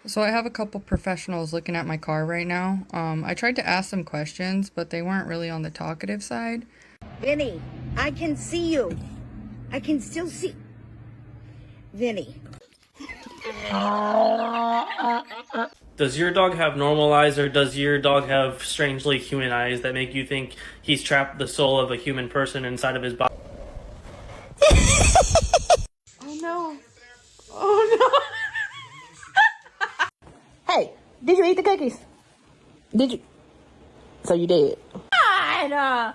So I have a couple professionals looking at my car right now. I tried to ask them questions, but they weren't really on the talkative side. Vinny, I can see you. I can still see. Vinny. Does your dog have normal eyes, or does your dog have strangely human eyes that make you think he's trapped the soul of a human person inside of his body? Oh no. Oh no. Hey, did you eat the cookies? Did you? So you did. God.